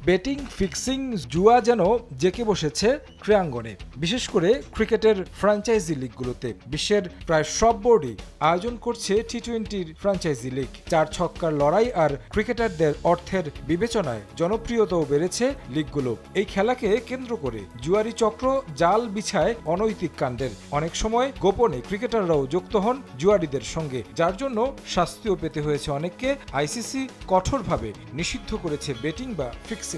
Betting, fixing, জুয়া যেন জেঁকে বসেছে ক্রীড়াঙ্গনে, বিশেষ করে ক্রিকেটের ফ্র্যাঞ্চাইজি লিগগুলোতে। বিশ্বের প্রায় সব বোর্ডই আয়োজন করছে টি-20 ফ্র্যাঞ্চাইজি লিগ। 4 ছক্কার লড়াই আর ক্রিকেটারদের অর্থের বিবেচনায় জনপ্রিয়তাও বেড়েছে লিগগুলো। এই খেলাকে কেন্দ্র করে জুয়ারি চক্র জাল বিছায় অনৈতিক কাণ্ডের। অনেক সময় গোপনে ক্রিকেটাররাও যুক্ত হন জুয়ারিদের সঙ্গে, যার জন্য শাস্তিও পেতে হয়েছে অনেককে। আইসিসি কঠোরভাবে নিষিদ্ধ করেছে বেটিং বা ফিক্সিংকে।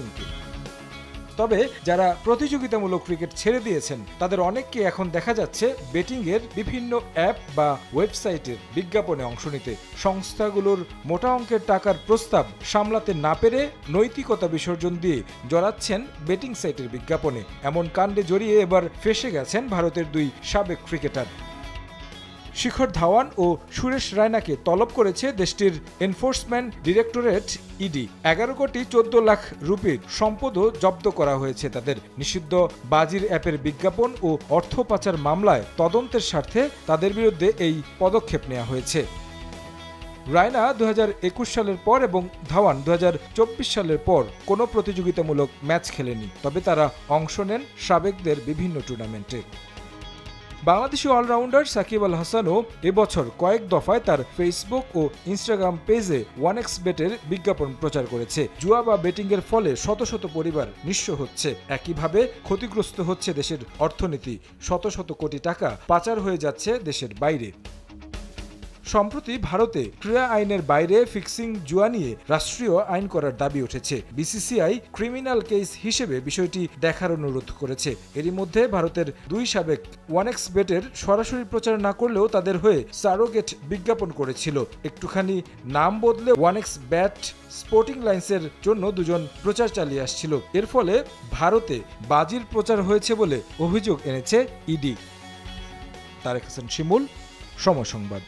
তবে যারা প্রতিযোগিতামূলক ক্রিকেট ছেড়ে দিয়েছেন তাদের অনেককে এখন দেখা যাচ্ছে বেটিংয়ের বিভিন্ন অ্যাপ বা ওয়েবসাইটের বিজ্ঞাপনে অংশ নিতে। সংস্থাগুলোর মোটা অঙ্কের টাকার প্রস্তাব সামলাতে না পেরে নৈতিকতা বিসর্জন দিয়ে জড়াচ্ছেন বেটিং সাইটের বিজ্ঞাপনে। এমন কাণ্ডে জড়িয়ে এবার ফেঁসে গেছেন ভারতের 2 সাবেক ক্রিকেটার। শিখর ধাওয়ান ও সুরেশ রায়নাকে তলব করেছে দেশটির এনফোর্সমেন্ট ডিরেক্টরেট ইডি। 11 কোটি 14 লাখ রুপির সম্পদও জব্দ করা হয়েছে তাদের। নিষিদ্ধ বাজির অ্যাপের বিজ্ঞাপন ও অর্থ পাচার মামলায় তদন্তের স্বার্থে তাদের বিরুদ্ধে এই পদক্ষেপ নেওয়া হয়েছে। রায়না 2021 সালের পর এবং ধাওয়ান 2024 সালের পর কোনো প্রতিযোগিতামূলক ম্যাচ খেলেনি, তবে তারা অংশ নেন সাবেকদের বিভিন্ন টুর্নামেন্টে। বাংলাদেশি অলরাউন্ডার সাকিব আল হাসানও এবছর কয়েক দফায় তার ফেসবুক ও ইনস্টাগ্রাম পেজে 1xBet-এর বিজ্ঞাপন প্রচার করেছে। জুয়া বা বেটিংয়ের ফলে শত শত পরিবার নিঃস্ব হচ্ছে, একইভাবে ক্ষতিগ্রস্ত হচ্ছে দেশের অর্থনীতি। শত শত কোটি টাকা পাচার হয়ে যাচ্ছে দেশের বাইরে। সম্প্রতি ভারতে ক্রীড়া আইনের বাইরে ফিক্সিং, জুয়া নিয়ে রাষ্ট্রীয় আইন করার দাবি উঠেছে। বিসিসিআই ক্রিমিনাল কেস হিসেবে বিষয়টি দেখার অনুরোধ করেছে। এরই মধ্যে ভারতের 2 সাবেক 1xBet-এর সরাসরি প্রচার না করলেও তাদের হয়ে সারোগেট বিজ্ঞাপন করেছিল। একটুখানি নাম বদলে 1xBet স্পোর্টিং লাইন্সের জন্য দুজন প্রচার চালিয়ে আসছিল। এর ফলে ভারতে বাজির প্রচার হয়েছে বলে অভিযোগ এনেছে ইডি। তারেক হাসান শিমুল, সময় সংবাদ।